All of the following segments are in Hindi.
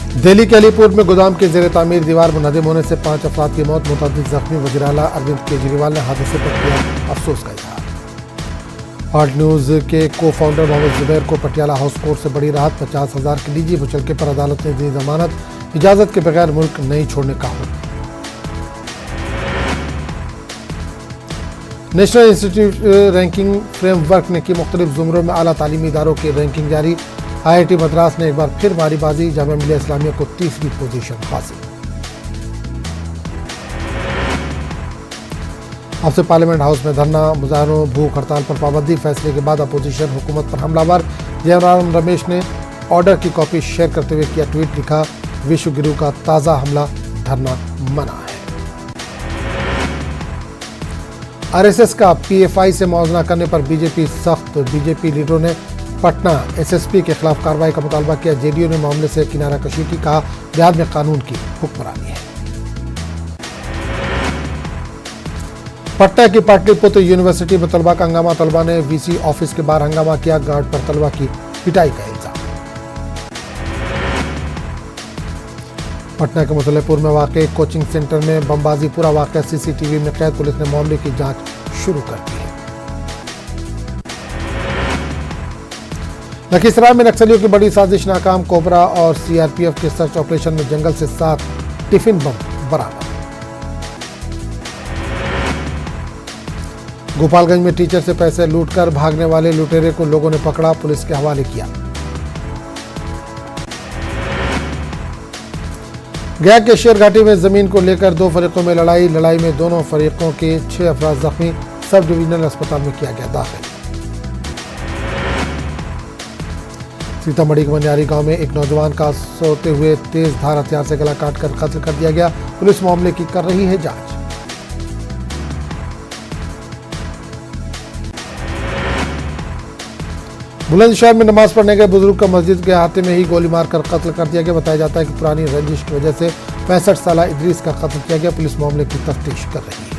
दिल्ली के अलीपुर में गोदाम के जेर तामीर दीवार मुनहदम होने से 5 अफराद की मौत, मुतअद्दिद जख्मी। वज़ीर आला अरविंद केजरीवाल ने हादसे पर किया अफसोस का इजहार। हॉट न्यूज़ के को फाउंडर मोहम्मद जुबैर को पटियाला हाउस कोर्ट से बड़ी राहत, 50,000 की निजी मुचलके पर अदालत ने दी जमानत, इजाजत के बगैर मुल्क नहीं छोड़ने का हुक्म। नेशनल इंस्टीट्यूट रैंकिंग फ्रेमवर्क ने की मुख्तलिफ जुमरों में आला तालीमी इदारों की रैंकिंग जारी। IIT मद्रास ने एक बार फिर मारी बाजी, जामिया मिलिया इस्लामिया को तीसरी पोजीशन हासिल। अब से पार्लियामेंट हाउस में धरना, मुजाहरों, भूख हड़ताल पर पाबंदी। फैसले के बाद अपोजिशन हुकूमत पर हमलावर। जयराम रमेश ने ऑर्डर की कॉपी शेयर करते हुए किया ट्वीट, लिखा विश्व गुरु का ताज़ा हमला, धरना मना है। RSS का PFI से मुआवजा करने पर बीजेपी सख्त। बीजेपी लीडरों ने पटना SSP के खिलाफ कार्रवाई का मुतालबा किया। JDU ने मामले से किनारा कशी की, कहा बिहार में कानून की हुक्मरानी है। पटना की पाटलिपुत्र यूनिवर्सिटी में तलबा का हंगामा, तलबा ने VC ऑफिस के बाहर हंगामा किया, गार्ड पर तलबा की पिटाई का इल्जाम। पटना के मुतल्लिपुर में वाक़ कोचिंग सेंटर में बमबाजी, पूरा वाक़या CCTV में कैद। पुलिस ने मामले की जांच शुरू कर दी है। लखीसराय में नक्सलियों की बड़ी साजिश नाकाम, कोबरा और CRPF के सर्च ऑपरेशन में जंगल से 7 टिफिन बम बरामद। गोपालगंज में टीचर से पैसे लूटकर भागने वाले लुटेरे को लोगों ने पकड़ा, पुलिस के हवाले किया। गया के शेर घाटी में जमीन को लेकर 2 फरीकों में लड़ाई में दोनों फरीकों के 6 अफराद जख्मी, सब डिविजनल अस्पताल में किया गया दाखिल। सीतामढ़ी के बनियारी गांव में एक नौजवान का सोते हुए तेज धार हथियार से गला काटकर कत्ल कर दिया गया, पुलिस मामले की कर रही है जांच। बुलंदशहर में नमाज पढ़ने गए बुजुर्ग का मस्जिद के अहाते में ही गोली मारकर कत्ल कर दिया गया। बताया जाता है कि पुरानी रंजिश की वजह से 65 साला इदरीस का कत्ल किया गया, पुलिस मामले की तफ्तीश कर रही है।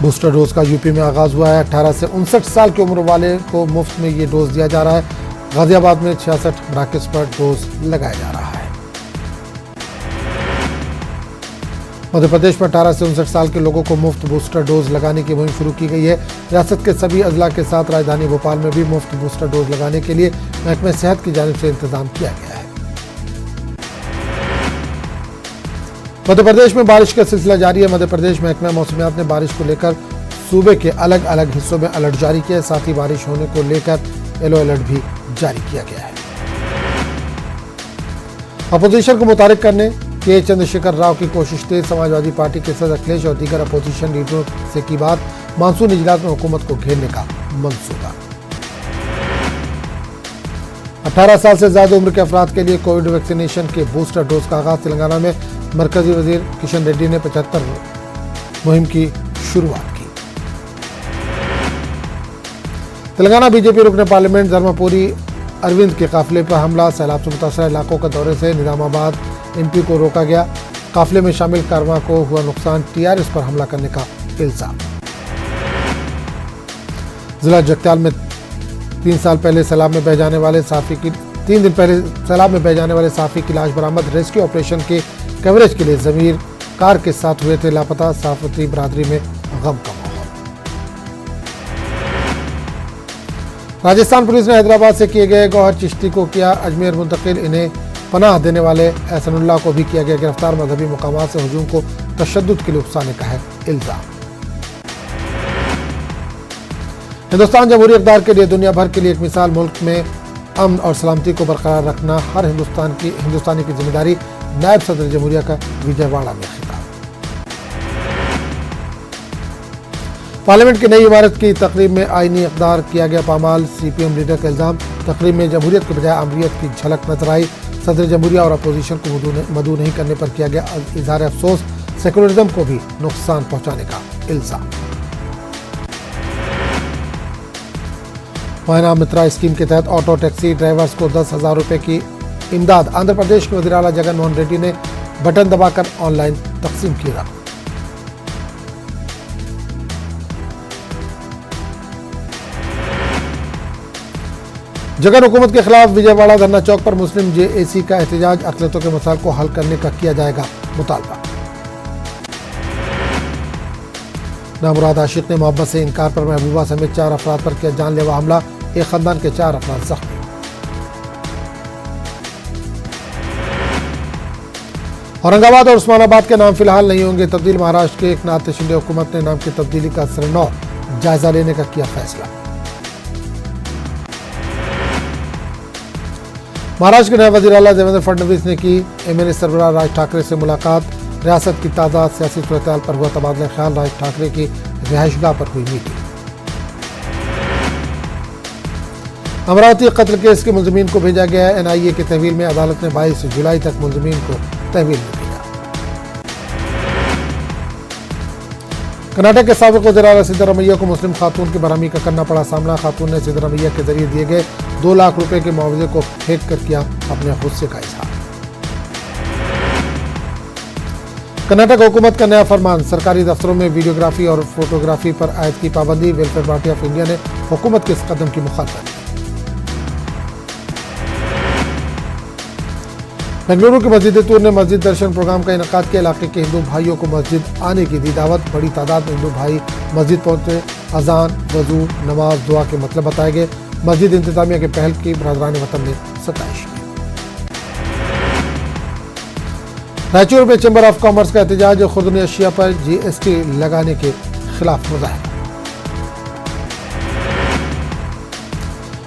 बूस्टर डोज का यूपी में आगाज हुआ है। 18 से 59 साल की उम्र वाले को मुफ्त में ये डोज दिया जा रहा है। गाजियाबाद में 66 मराकज़ पर डोज लगाया जा रहा है। मध्य प्रदेश में 18 से 59 साल के लोगों को मुफ्त बूस्टर डोज लगाने की मुहिम शुरू की गई है। रियासत के सभी अजला के साथ राजधानी भोपाल में भी मुफ्त बूस्टर डोज लगाने के लिए महकमे सेहत की जानिब से इंतजाम किया गया है। मध्य प्रदेश में बारिश का सिलसिला जारी है। मध्य प्रदेश महकमा मौसमियात ने बारिश को लेकर सूबे के अलग अलग हिस्सों में अलर्ट जारी किया है। साथ ही बारिश होने को लेकर येलो अलर्ट भी जारी किया गया है। अपोजिशन को मुतारिक करने के चंद्रशेखर राव की कोशिश तेज। समाजवादी पार्टी के सदस्य अखिलेश और दीगर अपोजिशन लीडरों से की बात, मानसून इजलास में हुकूमत को घेरने का मंसूबा। 18 साल से ज्यादा उम्र के अफराद के लिए कोविड वैक्सीनेशन के बूस्टर डोज का आगाज। तेलंगाना में मरकजी वजीर किशन रेड्डी ने 75 मुहिम की शुरुआत की। तेलंगाना बीजेपी रुकने पार्लियामेंट धर्मपुरी अरविंद के काफिले पर हमला। सैलाब से मुतासर इलाकों का दौरे से निजामाबाद MP को रोका गया। काफिले में शामिल कारवां को हुआ नुकसान। TRS पर हमला करने का इल्जाम। जिला जगत्याल में 3 साल पहले सैलाब में बह जाने वाले साफी की 3 दिन पहले सैलाब में बह जाने वाले साफी की लाश बरामद। रेस्क्यू ऑपरेशन के कवरेज के लिए जमीर कार के साथ हुए थे लापता। साफती बरादरी में गम का माहौल। राजस्थान पुलिस ने हैदराबाद से किए गए गौहर चिश्ती को किया अजमेर मुंतकिल। इन्हें पनाह देने वाले एहसनुल्लाह को भी किया गया गिरफ्तार। मजहबी मुकामात से हुजूम को तशद्दुद के लिए उकसाने का है इल्जाम। हिंदुस्तान जमहूरी इक़्तिदार के लिए दुनिया भर के लिए एक मिसाल। मुल्क में अमन और सलामती को बरकरार रखना हर हिंदुस्तानी की जिम्मेदारी। नायब सदर जमहूरिया का विजयवाड़ा में खिताब। पार्लियामेंट की नई इमारत की तकरीब में आईनी इक़्तिदार किया गया पामाल। CPM लीडर का इल्जाम। तकरीब में जमहूरियत के बजाय आमरीत की झलक नजर आई। सदर जमहूरिया और अपोजिशन को मदऊ नहीं करने पर किया गया इजहार अफसोस। सेकुलरिज्म को भी नुकसान पहुंचाने का इल्जाम। महीना मित्रा स्कीम के तहत ऑटो टैक्सी ड्राइवर्स को 10,000 रुपए की इमदाद। आंध्र प्रदेश के वज़ीर आला जगन मोहन रेड्डी ने बटन दबाकर ऑनलाइन तकसीम की रकम। जगन हुकूमत के खिलाफ विजयवाड़ा धरना चौक पर मुस्लिम जेएसी का एहतजाज, अक़लियतों के मसाइल को हल करने का किया जाएगा मुतालबा। नामुराद आशिक ने मोहब्बत से इनकार पर महबूबा समेत 4 अफराद पर किया जानलेवा हमला, एक खानदान के 4 अफराद जख्मी। औरंगाबाद और उस्मानाबाद के नाम फिलहाल नहीं होंगे तब्दील, महाराष्ट्र के एकनाथ शिंदे हुकूमत ने नाम की तब्दीली का सरनौ जायजा लेने का किया फैसला। महाराष्ट्र के नए वज़ीर आला देवेंद्र फडणवीस ने की एमएनए सरबराह राज ठाकरे से मुलाकात, रियासत की ताज़ा सियासी सूरत-ए-हाल पर हुआ तबादला ख्याल, राज ठाकरे की रिहाइशगाह पर हुई मीटिंग। अमरावती कत्ल केस के मुलजमीन को भेजा गया है एनआईए की तहवील में, अदालत ने 22 जुलाई तक मुलजमीन को तहवील में भेजा। कर्नाटक के साबिक वज़ीर आला सिद्धरामैया को मुस्लिम खातून की बरहमी का करना पड़ा सामना, खातून ने सिद्धरामैया के जरिए दिए गए 2 लाख रुपए के मुआवजे को फेंक कर किया अपने गुस्से का इजहार। कर्नाटक हुकूमत का नया फरमान, सरकारी दफ्तरों में वीडियोग्राफी और फोटोग्राफी पर आयत की पाबंदी, वेलफेयर पार्टी ऑफ इंडिया ने हुकूमत के इस कदम की मुखालफत। बेंगलुरु की मस्जिद तूर ने मस्जिद दर्शन प्रोग्राम का इनेकाद किया, इलाके के हिंदू भाइयों को मस्जिद आने की दी दावत, बड़ी तादाद में हिंदू भाई मस्जिद पहुंचे, अजान, वजू, नमाज, दुआ के मतलब बताए गए। मस्जिद इंतजामिया के पहल की बरदरान वतन ने सताइश की। रायचूर में चैम्बर ऑफ कॉमर्स का एहतजाज, खुर्दनी अशिया पर जीएसटी लगाने के खिलाफ मुजाहरा।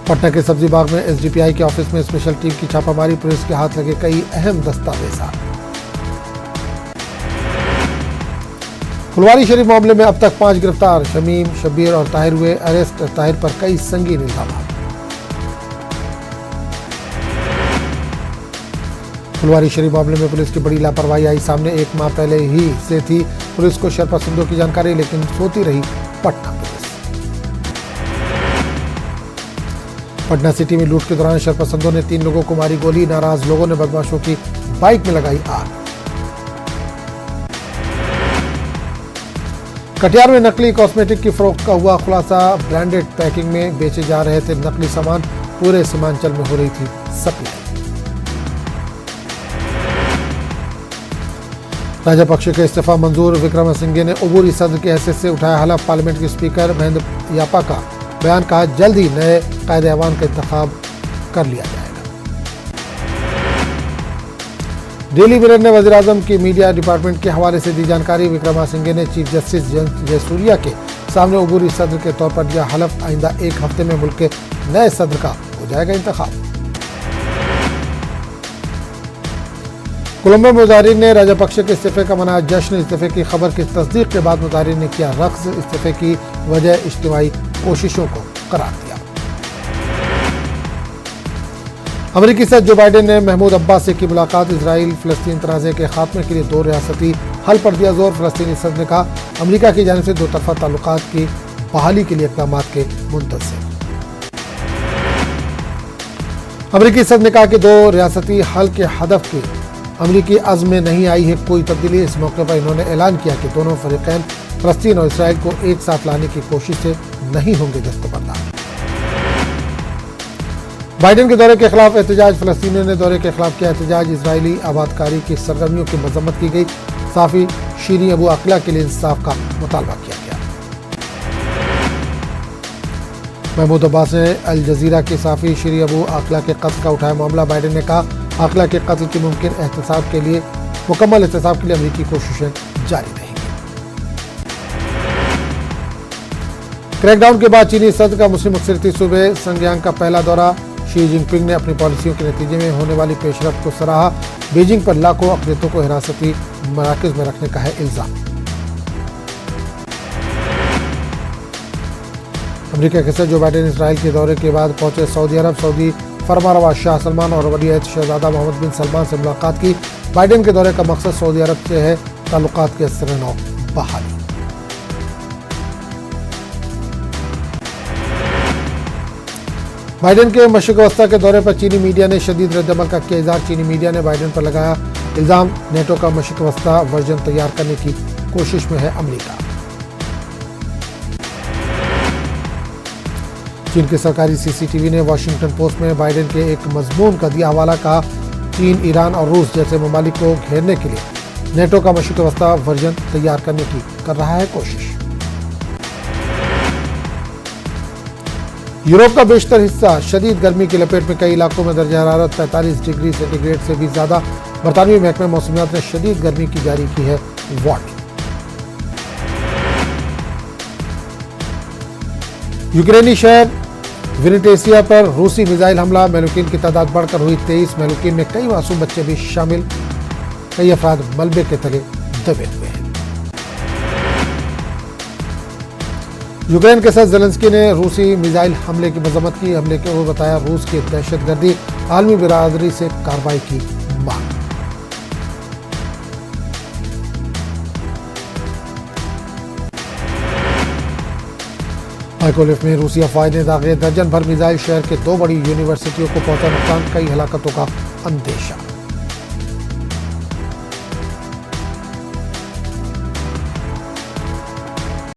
पटना के सब्जी बाग में एसडीपीआई के ऑफिस में स्पेशल टीम की छापामारी, पुलिस के हाथ लगे कई अहम दस्तावेज। फुलवारी शरीफ मामले में अब तक 5 गिरफ्तार, शमीम, शब्बीर और ताहिर हुए अरेस्ट, ताहिर पर कई संगीन इल्जाम। फुलवारी शरीफ मामले में पुलिस की बड़ी लापरवाही आई सामने, 1 माह पहले ही से थी पुलिस को शरपा सिंधु की जानकारी, लेकिन सोती रही पटना पुलिस। पटना सिटी में लूट के दौरान शरपा सिंधु ने 3 लोगों को मारी गोली, नाराज लोगों ने बदमाशों की बाइक में लगाई आग। कटिहार में नकली कॉस्मेटिक की फरोख्त का हुआ खुलासा, ब्रांडेड पैकिंग में बेचे जा रहे थे नकली सामान, पूरे सीमांचल में हो रही थी सप्लाई। राजापक्षे का इस्तीफा मंजूर, विक्रमसिंघे ने अबूरी सदर की हैसियत से उठाया हलफ, पार्लियामेंट के स्पीकर महेंद्र यापा का बयान, कहा जल्द ही नए कायदे-ए-अवान का इंतखाब कर लिया जाएगा। डेली मिरर ने वज़ीर-ए-आज़म की मीडिया डिपार्टमेंट के हवाले से दी जानकारी, विक्रमसिंघे ने चीफ जस्टिस जयसूर्या के सामने अबूरी सदर के तौर पर दिया हलफ, आइंदा 1 हफ्ते में मुल्क के नए सदर का हो जाएगा इंतखाब। कोलंबो में मुजाहिरीन ने राजापक्षे के इस्तीफे का मनाया जश्न, इस्तीफे की खबर की तस्दीक के बाद मुजाहिरीन ने किया रक्स, इस्तीफे की वजह इज्तिमाई कोशिशों को करार दिया। अमेरिकी सदर जो बाइडेन ने महमूद अब्बास से की मुलाकात, इजराइल फिलिस्तीन तनाज़े के खात्मे के लिए 2 रियासती हल पर दिया जोर, फिलिस्तीनी सदर ने कहा अमेरिका की जानिब से 2 तरफा ताल्लुकात की बहाली के लिए इक़दामात के मुंतज़िर। अमेरिकी सदर ने कहा कि 2 रियासती हल के हदफ के अमेरिकी अज़्म में नहीं आई है कोई तब्दीली। इस मौके पर इन्होंने ऐलान किया कि दोनों फरीक़ैन फ़लस्तीन और इसराइल को एक साथ लाने की कोशिश से नहीं होंगे दस्तबरदार। बाइडेन के दौरे के खिलाफ एहतजाज, फ़लस्तीनियों ने दौरे के खिलाफ किया एहतजाज, इजरायली आबादकारी की सरगर्मियों की मजम्मत की गई, साफ़ी शीरीन अबू अक़ला के लिए इंसाफ का मुतालबा किया गया। महमूद अब्बास ने अल जज़ीरा की साफ़ी शीरीन अबू अक़ला के कत्ल का उठाया मामला, बाइडेन ने कहा अक़ला के कत्ल की मुमकिन मुकम्मल एहतसाब के लिए अमेरिकी कोशिशें जारी रहेंगी। क्रैकडाउन के बाद चीनी सदर का मुस्लिम अक्सरियती सूबे संज्ञांग का पहला दौरा, शी जिनपिंग ने अपनी पॉलिसियों के नतीजे में होने वाली पेशरफ्त को सराहा, बीजिंग पर लाखों अक़लियतों को हिरासती मराकज़ में रखने का है इल्ज़ाम। अमेरिका के सदर जो बाइडेन इसराइल के दौरे के बाद पहुंचे सऊदी अरब, सऊदी फरमारवा शाह सलमान और वली शहजादा मोहम्मद बिन सलमान से मुलाकात की। बाइडेन के दौरे का मकसद सऊदी अरब से है ताल्लुकात के सरनौ बहाली। बाइडेन के मशरिक़ वस्ता के दौरे पर चीनी मीडिया ने शदीद रद्दअमल का किया इज़हार, चीनी मीडिया ने बाइडेन पर लगाया इल्जाम, नेटो का मशक्कवस्ता वर्जन तैयार करने की कोशिश में है अमेरिका। चीन के सरकारी सीसीटीवी ने वॉशिंगटन पोस्ट में बाइडेन के एक मजमून का दिया हवाला। कहा, चीन, ईरान और रूस जैसे ममालिक को घेरने के लिए नेटो का मशक्कवस्ता वर्जन तैयार करने की कर रहा है कोशिश। यूरोप का बेशतर हिस्सा शदीद गर्मी की लपेट में, कई इलाकों में दर्जा हरारत 45 डिग्री सेंटीग्रेड से भी ज्यादा। बरतानवी महकमे मौसमियात ने शदीद गर्मी की जारी की है वार्निंग। यूक्रेनी शहर विनिटेसिया पर रूसी मिसाइल हमला, महलूकीन की तादाद बढ़कर हुई 23। महलूकीन में कई मासूम बच्चे भी शामिल। कई अफराद मलबे के तले दबे हुए हैं। यूक्रेन के साथ ज़ेलेंस्की ने रूसी मिसाइल हमले की मजम्मत की। हमले को बताया रूस की दहशतगर्दी, आलमी बिरादरी से कार्रवाई की मांग। माइकोलिफ में रूसी अफवाह ने दागे, दर्जन भर मिसाइल, शहर के 2 बड़ी यूनिवर्सिटियों को पहुंचा नुकसान, कई हलाकतों का अंदेशा।